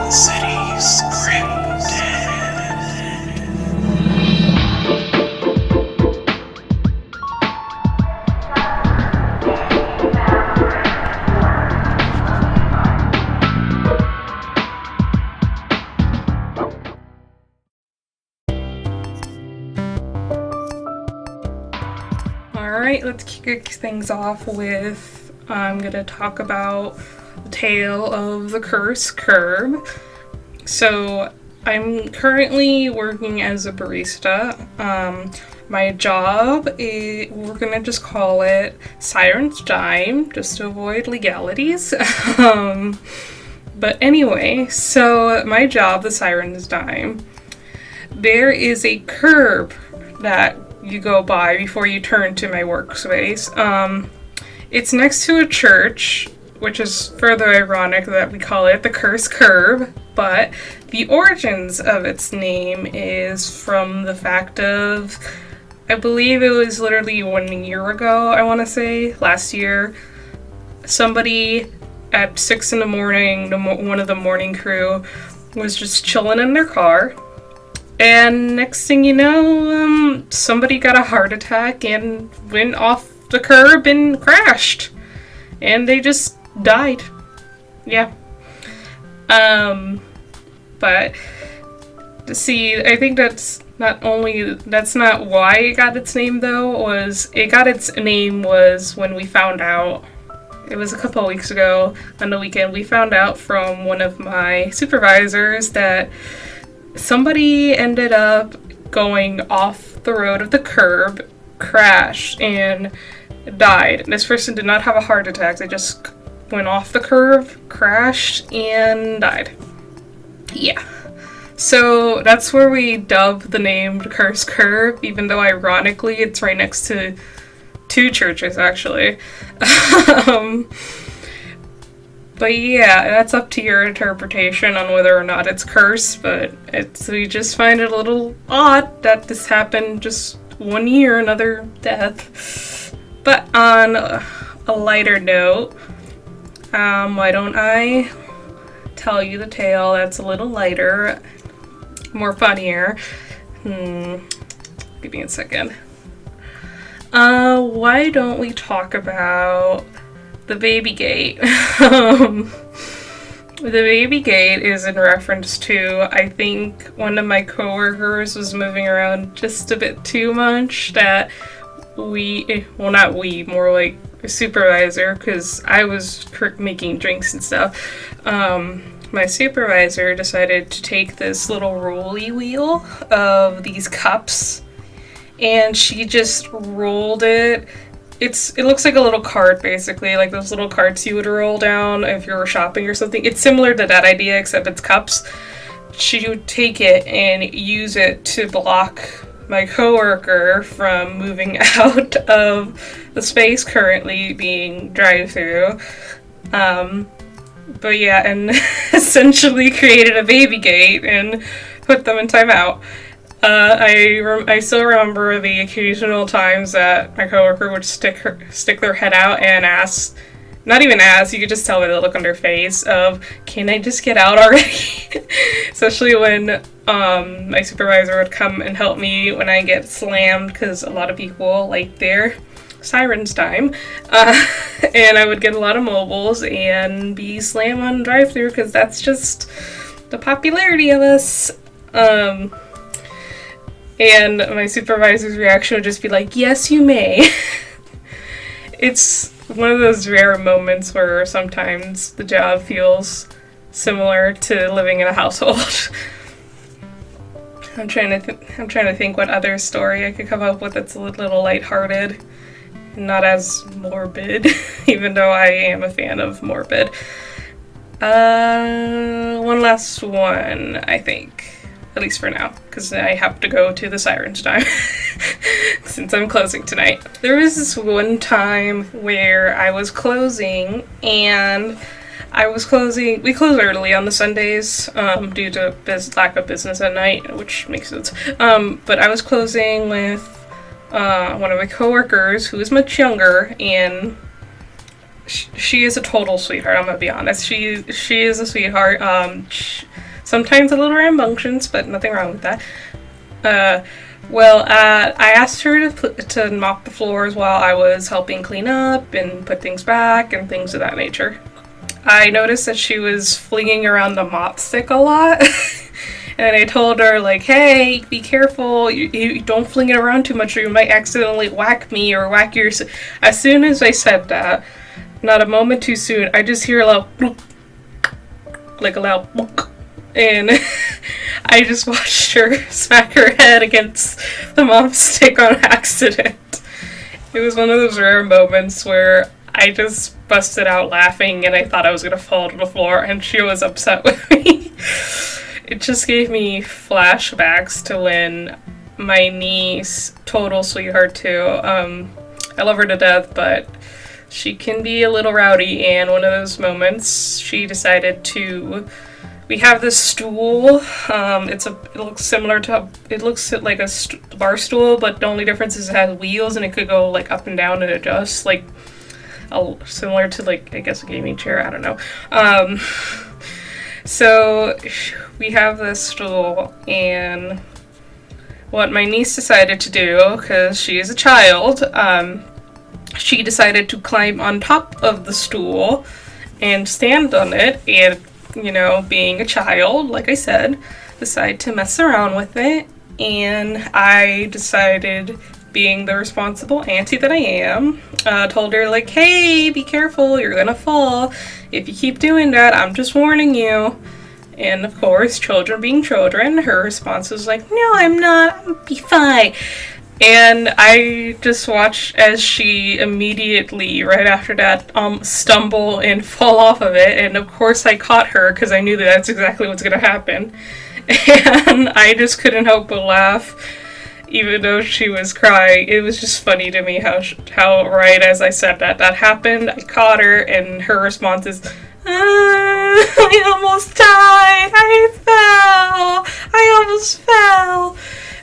City's Cryptid. Alright, let's kick things off with, I'm going to talk about the tale of the cursed curb. So, I'm currently working as a barista. My job is, we're going to just call it Siren's Dime, just to avoid legalities. But anyway, so my job, the Siren's Dime, there is a curb that you go by before you turn to my workspace. It's next to a church, which is further ironic that we call it the Cursed Curb, but the origins of its name is from the fact of, I believe it was literally 1 year ago, I want to say, last year, somebody at 6 in the morning, one of the morning crew, was just chilling in their car. And next thing you know, somebody got a heart attack and went off the curb and crashed. And they just died. Yeah. But, see, I think that's not why it got its name, though. It got its name was when we found out, it was a couple of weeks ago on the weekend, we found out from one of my supervisors that somebody ended up going off the road of the curb, crashed, and died. This person did not have a heart attack. They just went off the curb, crashed, and died. Yeah. So that's where we dubbed the name the Cursed Curb, even though ironically it's right next to two churches, actually. But yeah, that's up to your interpretation on whether or not it's cursed, but we just find it a little odd that this happened just 1 year, another death. But on a lighter note, why don't I tell you the tale that's a little lighter, more funnier. Give me a second. Why don't we talk about the baby gate? The baby gate is in reference to, I think one of my coworkers was moving around just a bit too much, that more like a supervisor, because I was making drinks and stuff. My supervisor decided to take this little rolly wheel of these cups, and she just rolled it. It looks like a little cart, basically, like those little carts you would roll down if you were shopping or something. It's similar to that idea, except it's cups. She would take it and use it to block my coworker from moving out of the space currently being drive-through. But yeah, and essentially created a baby gate and put them in timeout. I still remember the occasional times that my coworker would stick their head out and ask, not even ask, you could just tell by the look on their face of, can I just get out already? Especially when my supervisor would come and help me when I get slammed, because a lot of people like their Siren's Dime, and I would get a lot of mobiles and be slammed on drive-thru, because that's just the popularity of us. And my supervisor's reaction would just be like, yes, you may. It's one of those rare moments where sometimes the job feels similar to living in a household. I'm trying to think what other story I could come up with that's a little lighthearted, not as morbid, even though I am a fan of morbid. One last one, I think. At least for now, because I have to go to the Siren's Dime since I'm closing tonight. There was this one time where I was closing, and we close early on the Sundays due to lack of business at night, which makes sense. But I was closing with one of my coworkers who is much younger, and she is a total sweetheart, I'm gonna be honest. She is a sweetheart. Sometimes a little rambunctious, but nothing wrong with that. I asked her to mop the floors while I was helping clean up and put things back and things of that nature. I noticed that she was flinging around the mop stick a lot. And I told her, like, hey, be careful, you don't fling it around too much or you might accidentally whack me or whack your... As soon as I said that, not a moment too soon, I just hear a loud... like a loud... and I just watched her smack her head against the mop stick on accident. It was one of those rare moments where I just busted out laughing and I thought I was going to fall to the floor and she was upset with me. It just gave me flashbacks to when my niece, total sweetheart too, I love her to death, but she can be a little rowdy, and one of those moments she decided to... We have this stool, it looks similar to, it looks like a bar stool, but the only difference is it has wheels and it could go like up and down and adjust, like similar to like, I guess a gaming chair, I don't know. So we have this stool, and what my niece decided to do, because she is a child, she decided to climb on top of the stool and stand on it, and, you know, being a child, like I said, decided to mess around with it, and I decided, being the responsible auntie that I am, told her, like, hey, be careful, you're gonna fall. If you keep doing that, I'm just warning you. And of course, children being children, her response was like, no, I'm not, I'll be fine. And I just watched as she immediately, right after that, stumble and fall off of it. And of course I caught her because I knew that that's exactly what's going to happen. And I just couldn't help but laugh, even though she was crying. It was just funny to me how right as I said that happened. I caught her, and her response is, I almost died. I almost fell.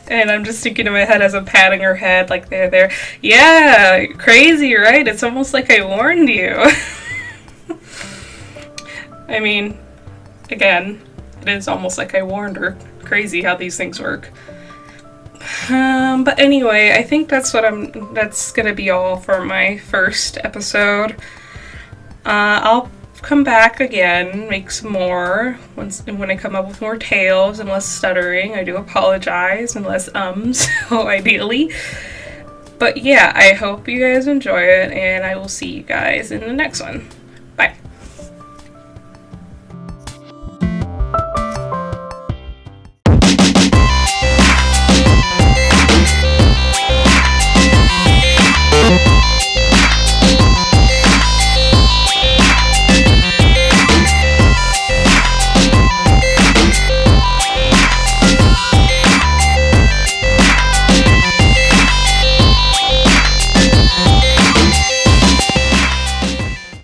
And I'm just thinking in my head as I'm patting her head, like, there. Yeah, crazy, right? It's almost like I warned you. I mean, again, it is almost like I warned her. Crazy how these things work. But anyway, I think that's gonna be all for my first episode. I'll come back again, make some more when I come up with more tales and less stuttering. I do apologize, and less so ideally. But yeah, I hope you guys enjoy it, and I will see you guys in the next one.